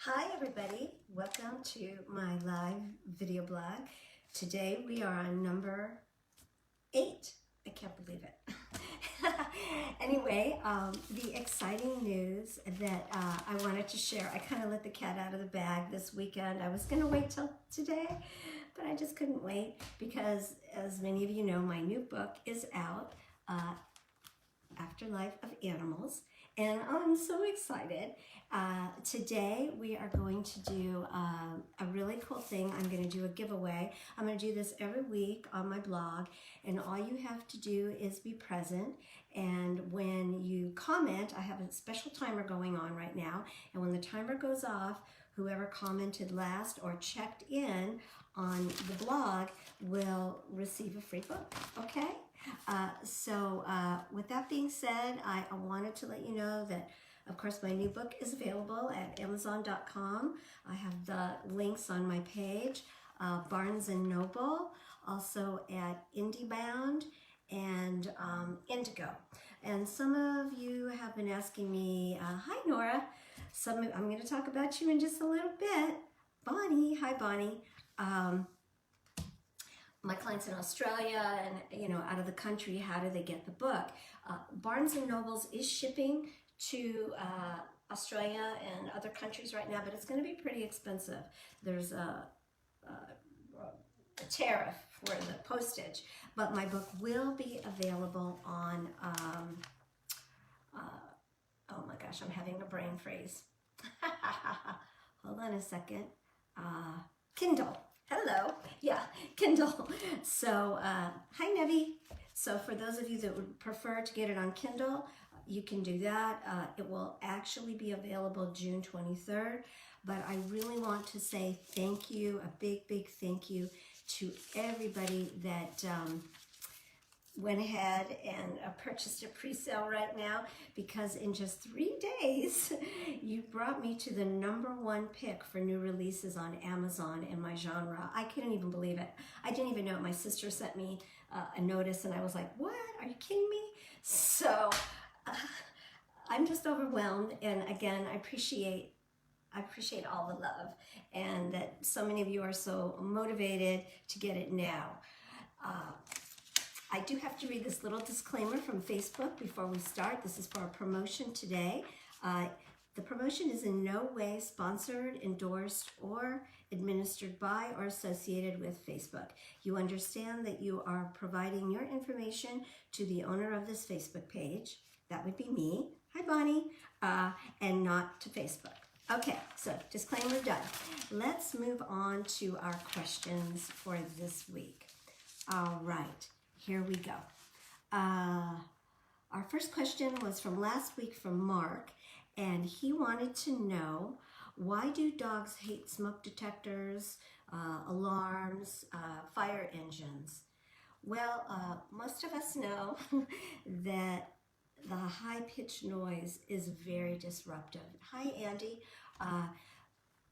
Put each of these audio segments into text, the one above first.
Hi everybody, welcome to my live video blog. Today we are on number 8. I can't believe it. Anyway, the exciting news that I wanted to share, I kind of let the cat out of the bag this weekend. I was going to wait till today, but I just couldn't wait because, as many of you know, my new book is out, Afterlife of Animals, and I'm so excited. Today we are going to do a really cool thing. I'm going to do a giveaway. I'm going to do this every week on my blog, and all you have to do is be present. And when you comment, I have a special timer going on right now, and when the timer goes off, whoever commented last or checked in on the blog will receive a free book, okay? With that being said, I wanted to let you know that, of course, my new book is available at Amazon.com. I have the links on my page, Barnes & Noble, also at IndieBound and Indigo. And some of you have been asking me, hi Nora, I'm going to talk about you in just a little bit. Bonnie, hi Bonnie. My clients in Australia and out of the country, how do they get the book? Barnes & Nobles is shipping to Australia and other countries right now, but it's going to be pretty expensive. There's a tariff for the postage, but my book will be available on oh my gosh, I'm having a brain freeze. Hold on a second. Kindle. Hello. Yeah, Kindle. So, hi Nevi. So for those of you that would prefer to get it on Kindle, you can do that. It will actually be available June 23rd. But I really want to say thank you, a big, big thank you to everybody that went ahead and purchased a pre-sale right now, because in just 3 days, you brought me to the #1 pick for new releases on Amazon in my genre. I couldn't even believe it. I didn't even know it. My sister sent me a notice and I was like, what? Are you kidding me? So I'm just overwhelmed. And again, I appreciate all the love and that so many of you are so motivated to get it now. I do have to read this little disclaimer from Facebook before we start. This is for a promotion today. The promotion is in no way sponsored, endorsed, or administered by or associated with Facebook. You understand that you are providing your information to the owner of this Facebook page. That would be me. Hi, Bonnie. And not to Facebook. Okay, so disclaimer done. Let's move on to our questions for this week. All right. Here we go. Our first question was from last week from Mark, and he wanted to know, why do dogs hate smoke detectors, alarms, fire engines? Well, most of us know that the high-pitched noise is very disruptive. Hi, Andy.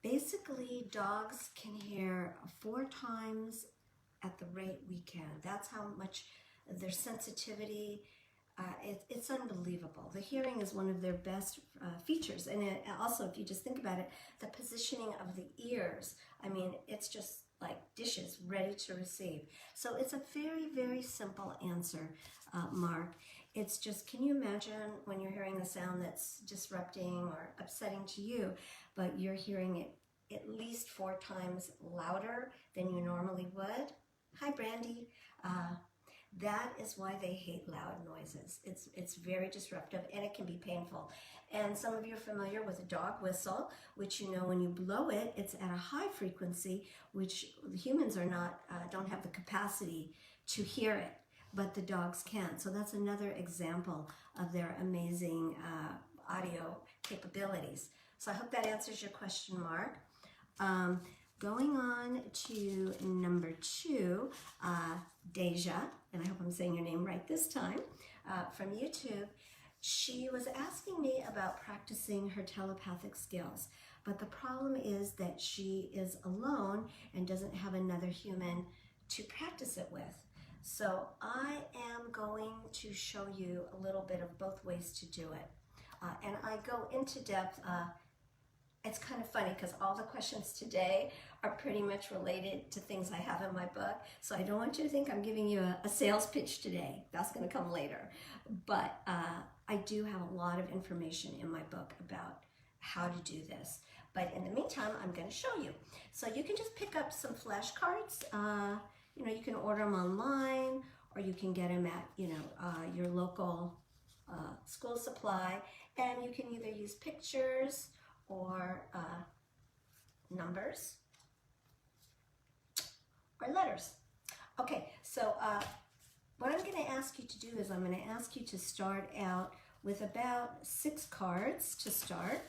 Basically, dogs can hear 4 times at the rate we can. That's how much their sensitivity, it's unbelievable. The hearing is one of their best features. And also, if you just think about it, the positioning of the ears, I mean, it's just like dishes ready to receive. So it's a very, very simple answer, Mark. It's just, can you imagine when you're hearing a sound that's disrupting or upsetting to you, but you're hearing it at least 4 times louder than you normally would? Hi, Brandy. That is why they hate loud noises. It's very disruptive and it can be painful. And some of you are familiar with a dog whistle, which when you blow it, it's at a high frequency, which humans are not, don't have the capacity to hear it, but the dogs can. So that's another example of their amazing audio capabilities. So I hope that answers your question, Mark. Going on to number 2, Deja, and I hope I'm saying your name right this time, from YouTube. She was asking me about practicing her telepathic skills, but the problem is that she is alone and doesn't have another human to practice it with. So I am going to show you a little bit of both ways to do it. And I go into depth it's kind of funny because all the questions today are pretty much related to things I have in my book. So I don't want you to think I'm giving you a sales pitch today. That's going to come later. But I do have a lot of information in my book about how to do this. But in the meantime, I'm going to show you. So you can just pick up some flashcards. You know, you can order them online, or you can get them at, you know, your local school supply. And you can either use pictures or numbers or letters. Okay, so what I'm going to ask you to do is I'm going to ask you to start out with about 6 cards to start.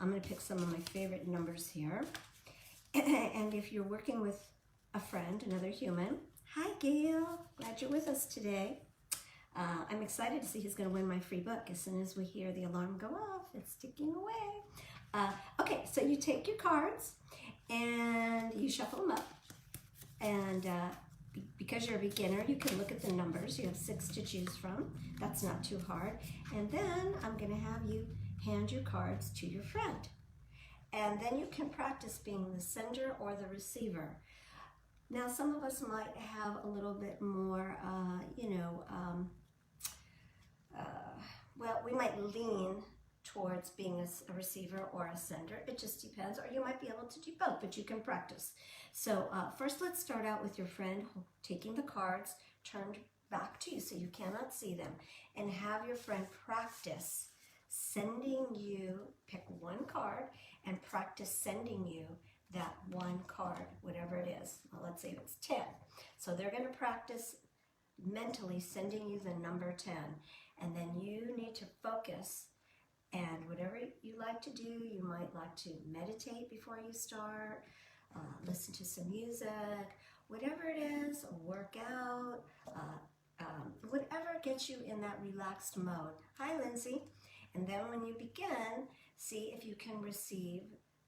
I'm going to pick some of my favorite numbers here. And if you're working with a friend, another human, hi Gail, glad you're with us today. I'm excited to see who's going to win my free book. As soon as we hear the alarm go off, it's ticking away. Okay, so you take your cards and you shuffle them up. And because you're a beginner, you can look at the numbers. You have 6 to choose from. That's not too hard. And then I'm going to have you hand your cards to your friend. And then you can practice being the sender or the receiver. Now, some of us might have a little bit more, well, we might lean towards being a receiver or a sender. It just depends. Or you might be able to do both, but you can practice. So first, let's start out with your friend taking the cards turned back to you so you cannot see them, and have your friend practice sending you, pick one card, and practice sending you that one card, whatever it is. Well, let's say it's 10. So they're going to practice mentally sending you the number 10. And then you need to focus, and whatever you like to do, you might like to meditate before you start, listen to some music, whatever it is, work out, whatever gets you in that relaxed mode. Hi, Lindsay. And then when you begin, see if you can receive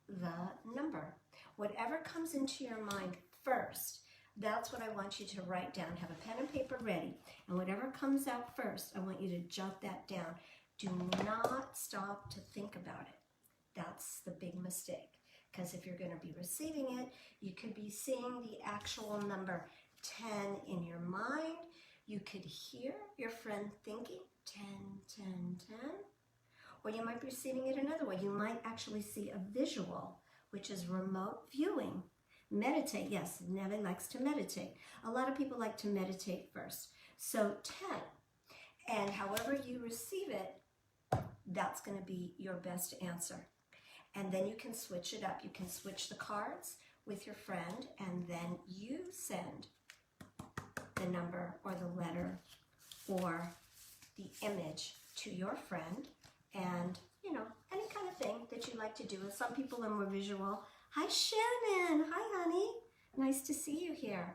the number. Whatever comes into your mind first, that's what I want you to write down. Have a pen and paper ready. And whatever comes out first, I want you to jot that down. Do not stop to think about it. That's the big mistake. Because if you're going to be receiving it, you could be seeing the actual number 10 in your mind. You could hear your friend thinking 10, 10, 10. Or you might be receiving it another way. You might actually see a visual, which is remote viewing. Meditate, yes, Neve likes to meditate. A lot of people like to meditate first. So 10, and however you receive it, that's going to be your best answer. And then you can switch it up. You can switch the cards with your friend, and then you send the number or the letter or the image to your friend, and, you know, any kind of thing that you like to do. And some people are more visual. Hi, Shannon. Hi, honey. Nice to see you here.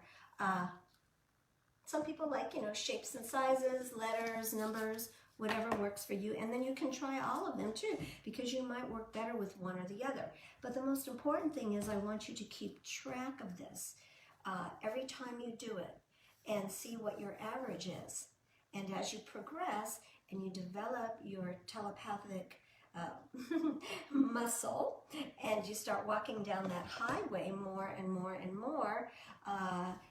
Some people like, you know, shapes and sizes, letters, numbers, whatever works for you. And then you can try all of them too, because you might work better with one or the other. But the most important thing is I want you to keep track of this every time you do it and see what your average is. And as you progress and you develop your telepathic muscle, and you start walking down that highway more and more and more,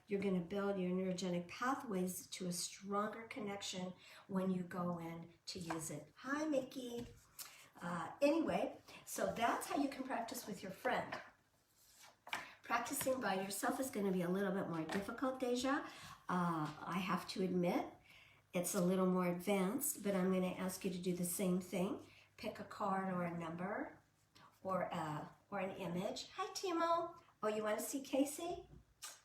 you're going to build your neurogenic pathways to a stronger connection when you go in to use it. Hi, Mickey. Anyway, so that's how you can practice with your friend. Practicing by yourself is going to be a little bit more difficult, Deja. I have to admit, it's a little more advanced, but I'm going to ask you to do the same thing. Pick a card or a number or an image. Hi, Timo. Oh, you want to see Casey?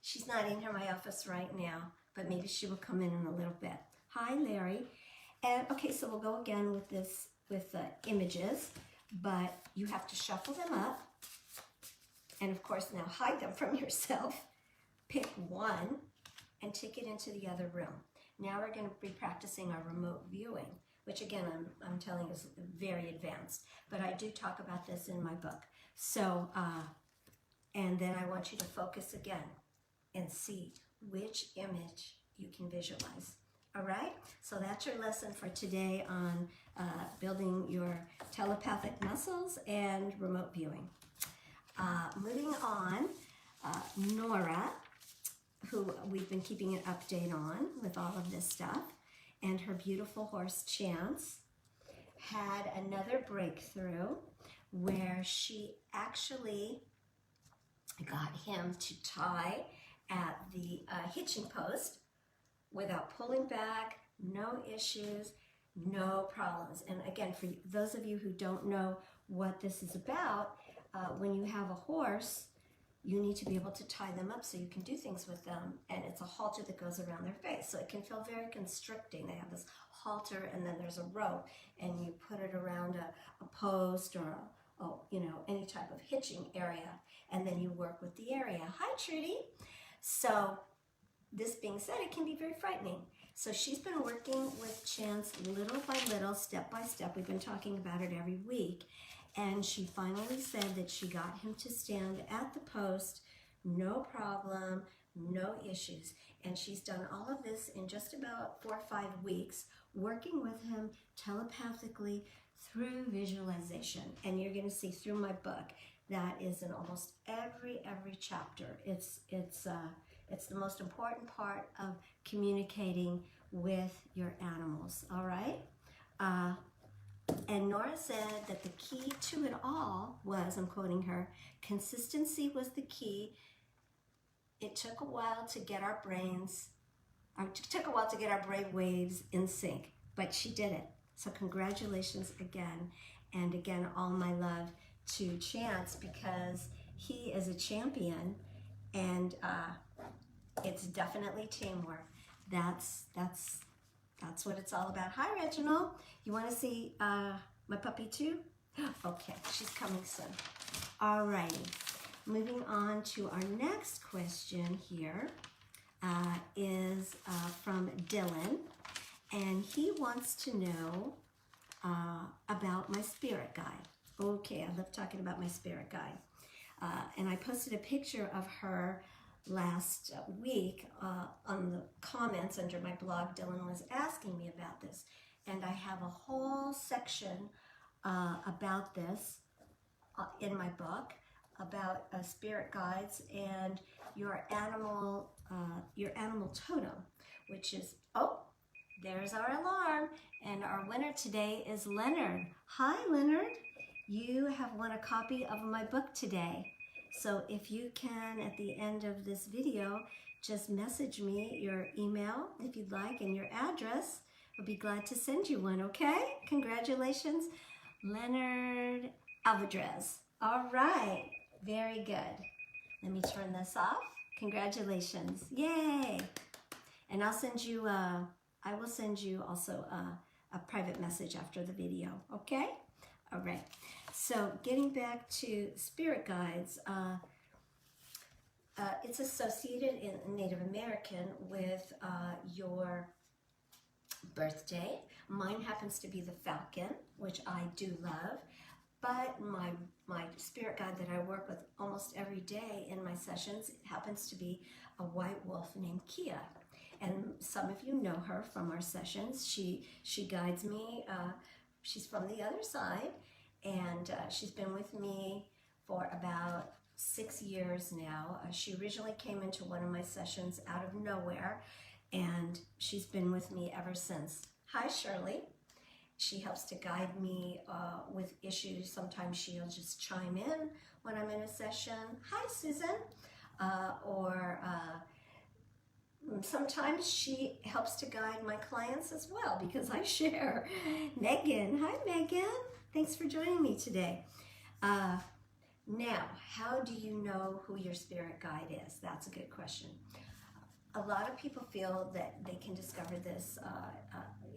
She's not in here my office right now, but maybe she will come in a little bit. Hi, Larry. And okay, so we'll go again with this, with the images, but you have to shuffle them up. And of course, now hide them from yourself. Pick one and take it into the other room. Now we're going to be practicing our remote viewing, which again, I'm telling you is very advanced, but I do talk about this in my book. So, and then I want you to focus again and see which image you can visualize. All right, so that's your lesson for today on building your telepathic muscles and remote viewing. Moving on, Nora, who we've been keeping an update on with all of this stuff, and her beautiful horse Chance had another breakthrough where she actually got him to tie at the hitching post without pulling back, no issues, no problems. And again, for those of you who don't know what this is about, when you have a horse, you need to be able to tie them up so you can do things with them. And it's a halter that goes around their face. So it can feel very constricting. They have this halter and then there's a rope and you put it around a post or any type of hitching area. And then you work with the area. Hi, Trudy. So this being said, it can be very frightening. So she's been working with Chance little by little, step by step. We've been talking about it every week. And she finally said that she got him to stand at the post, no problem, no issues. And she's done all of this in just about 4 or 5 weeks, working with him telepathically through visualization. And you're going to see through my book, that is in almost every chapter. It's the most important part of communicating with your animals, all right? And Nora said that the key to it all was, I'm quoting her, consistency was the key. It took a while to get our brain waves in sync, but she did it. So congratulations again. And again, all my love to Chance, because he is a champion, and it's definitely teamwork. That's what it's all about. Hi, Reginald. You want to see my puppy too? Okay, she's coming soon. All righty. Moving on to our next question here is from Dylan, and he wants to know about my spirit guide. Okay, I love talking about my spirit guide. And I posted a picture of her last week on the comments under my blog. Dylan was asking me about this, and I have a whole section about this in my book about spirit guides and your animal totem, which is, oh, there's our alarm, and our winner today is Leonard. Hi, Leonard. You have won a copy of my book today. So if you can, at the end of this video, just message me your email if you'd like and your address. I'll be glad to send you one, okay? Congratulations, Leonard Alvarez. All right, very good. Let me turn this off. Congratulations, yay. And I'll send you, I will send you also a private message after the video, okay? All right, so getting back to spirit guides, it's associated in Native American with your birthday. Mine happens to be the falcon, which I do love, but my spirit guide that I work with almost every day in my sessions happens to be a white wolf named Kia. And some of you know her from our sessions. She guides me. She's from the other side, and she's been with me for about 6 years now. She originally came into one of my sessions out of nowhere, and she's been with me ever since. Hi, Shirley. She helps to guide me with issues. Sometimes she'll just chime in when I'm in a session. Hi, Susan. Sometimes she helps to guide my clients as well because I share. Megan. Hi, Megan. Thanks for joining me today. Now, how do you know who your spirit guide is? That's a good question. A lot of people feel that they can discover this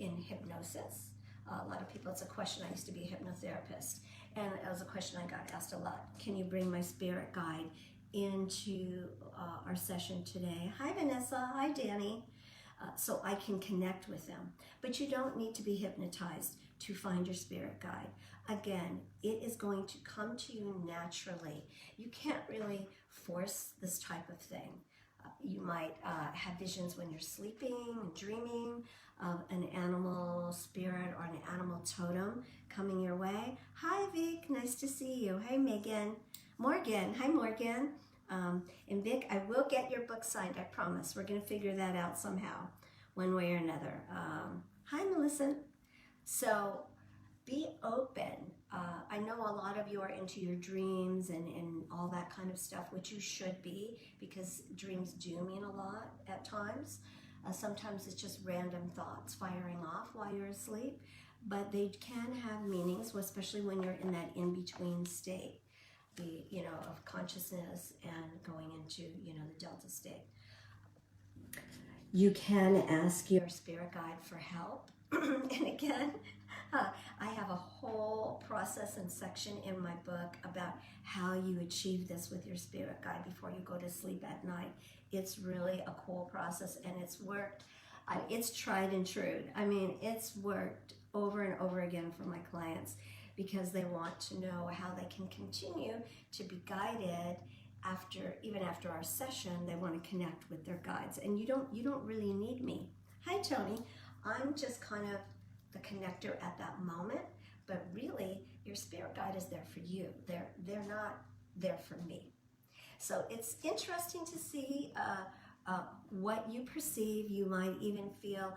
in hypnosis. A lot of people, it's a question. I used to be a hypnotherapist, and it was a question I got asked a lot. Can you bring my spirit guide into our session today? Hi, Vanessa. Hi, Danny. So I can connect with them. But you don't need to be hypnotized to find your spirit guide. Again, it is going to come to you naturally. You can't really force this type of thing. You might have visions when you're sleeping, dreaming of an animal spirit or an animal totem coming your way. Hi, Vic. Nice to see you. Hey, Megan. Morgan. Hi, Morgan. And Vic, I will get your book signed. I promise. We're going to figure that out somehow, one way or another. Hi, Melissa. So be open. I know a lot of you are into your dreams and all that kind of stuff, which you should be, because dreams do mean a lot at times. Sometimes it's just random thoughts firing off while you're asleep, but they can have meanings, especially when you're in that in-between state, of consciousness and going into, the delta state. You can ask your spirit guide for help. And again, I have a whole process and section in my book about how you achieve this with your spirit guide before you go to sleep at night. It's really a cool process, and it's worked. It's tried and true. I mean, it's worked over and over again for my clients, because they want to know how they can continue to be guided even after our session. They want to connect with their guides, and you don't really need me. Hi, Tony. I'm just kind of the connector at that moment, but really your spirit guide is there for you. They're not there for me. So it's interesting to see what you perceive. You might even feel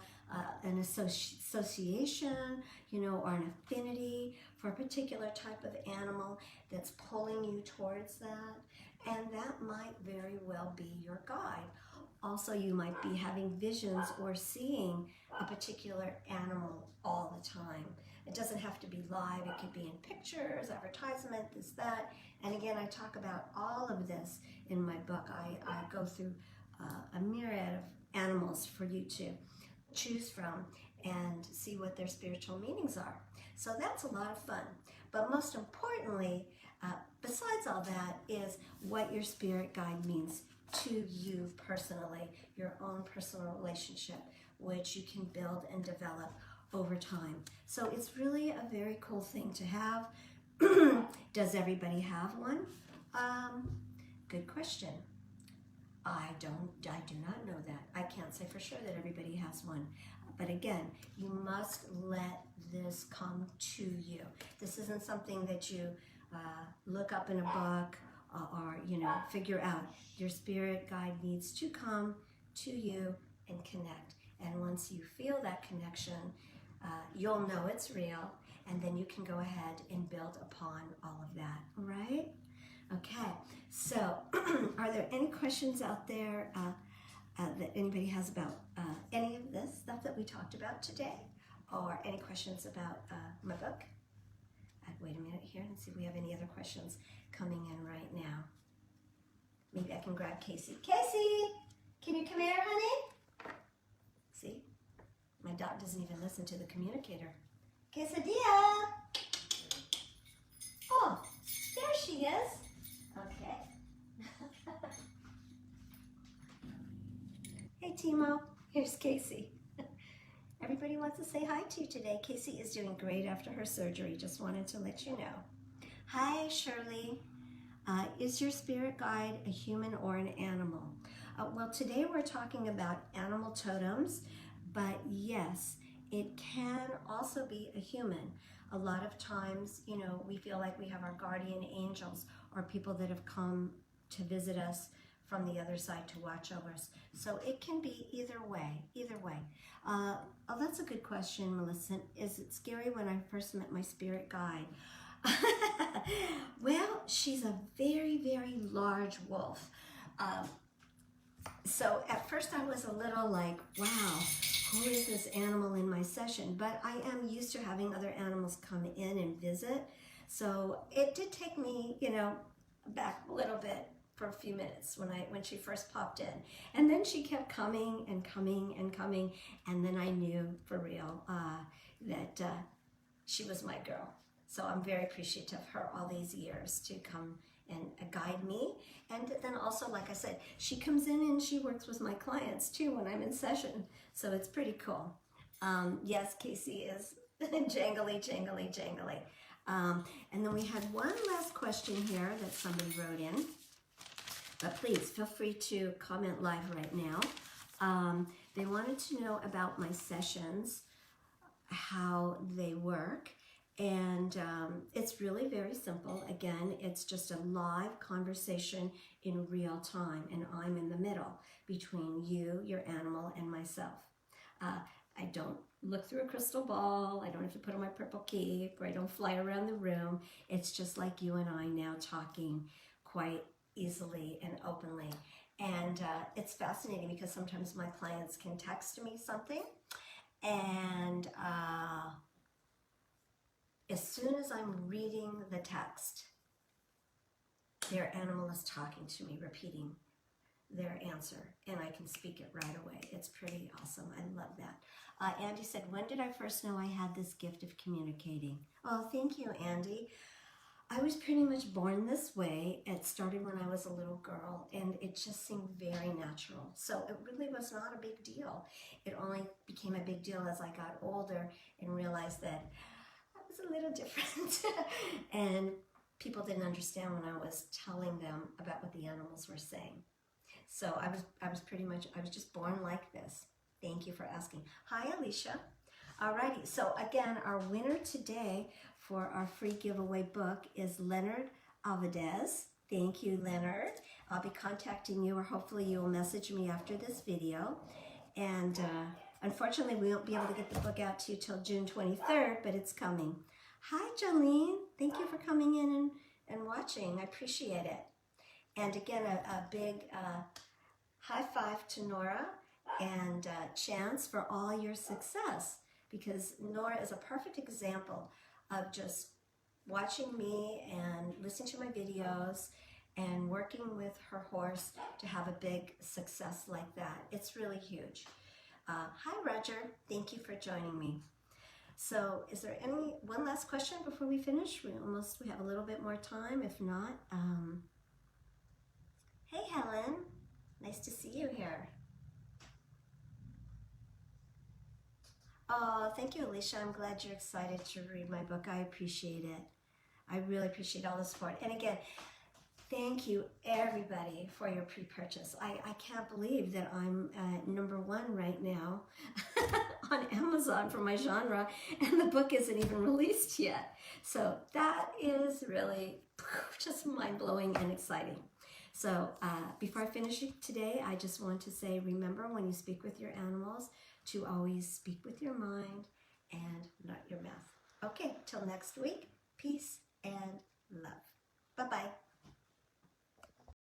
an association, or an affinity for a particular type of animal that's pulling you towards that, and that might very well be your guide. Also, you might be having visions or seeing a particular animal all the time. It doesn't have to be live. It could be in pictures, advertisement, this, that. And again, I talk about all of this in my book. I go through a myriad of animals for you to choose from and see what their spiritual meanings are. So that's a lot of fun. But most importantly, besides all that, is what your spirit guide means to you personally, your own personal relationship, which you can build and develop over time. So it's really a very cool thing to have. Does everybody have one? Good question. I do not know that. I can't say for sure that everybody has one. But again, you must let this come to you. This isn't something that you look up in a book or figure out. Your spirit guide needs to come to you and connect. And once you feel that connection, you'll know it's real, and then you can go ahead and build upon all of that, all right? Okay, so are there any questions out there that anybody has about any of this stuff that we talked about today, or any questions about my book? Wait a minute here and see if we have any other questions coming in right now. Maybe I can grab Casey. Casey, can you come here, honey? See, my dog doesn't even listen to the communicator. Quesadilla. Oh, there she is. Okay. Hey, Timo. Here's Casey. Everybody wants to say hi to you today. Casey is doing great after her surgery. Just wanted to let you know. Hi, Shirley. Is your spirit guide a human or an animal? Well, today we're talking about animal totems, but yes, it can also be a human. A lot of times, we feel like we have our guardian angels or people that have come to visit us from the other side to watch over us. So it can be either way, Oh, that's a good question, Melissa. Is it scary when I first met my spirit guide? Well, she's a very, very large wolf. So at first I was a little like, wow, who is this animal in my session? But I am used to having other animals come in and visit. So it did take me, back a little bit for a few minutes when she first popped in. And then she kept coming and coming and coming. And then I knew for real that she was my girl. So I'm very appreciative of her all these years to come and guide me. And then also, like I said, she comes in and she works with my clients too when I'm in session. So it's pretty cool. Yes, Casey is jangly. And then we had one last question here that somebody wrote in. But please feel free to comment live right now. They wanted to know about my sessions, how they work, and it's really very simple. Again, it's just a live conversation in real time, and I'm in the middle between you, your animal, and myself. I don't look through a crystal ball. I don't have to put on my purple cape, or I don't fly around the room. It's just like you and I now talking quite easily and openly. And it's fascinating because sometimes my clients can text me something, and as soon as I'm reading the text, their animal is talking to me, repeating their answer, and I can speak it right away. It's pretty awesome. I love that. Andy said, when did I first know I had this gift of communicating? Oh, thank you, Andy. I was pretty much born this way. It started when I was a little girl, and it just seemed very natural. So it really was not a big deal. It only became a big deal as I got older and realized that I was a little different. And people didn't understand when I was telling them about what the animals were saying. So I was just born like this. Thank you for asking. Hi, Alicia. Alrighty, so again, our winner today for our free giveaway book is Leonard Alvarez. Thank you, Leonard. I'll be contacting you, or hopefully you will message me after this video. And unfortunately, we won't be able to get the book out to you till June 23rd, but it's coming. Hi, Jolene. Thank you for coming in and watching. I appreciate it. And again, a big high five to Nora and Chance for all your success, because Nora is a perfect example of just watching me and listening to my videos and working with her horse to have a big success like that. It's really huge. Hi, Roger. Thank you for joining me. So is there one last question before we finish? We have a little bit more time. If not, hey, Helen. Nice to see you here. Oh, thank you, Alicia. I'm glad you're excited to read my book. I appreciate it. I really appreciate all the support. And again, thank you, everybody, for your pre-purchase. I can't believe that I'm #1 right now on Amazon for my genre, and the book isn't even released yet. So that is really just mind-blowing and exciting. So before I finish today, I just want to say, remember when you speak with your animals to always speak with your mind and not your mouth. Okay, till next week, peace and love. Bye-bye.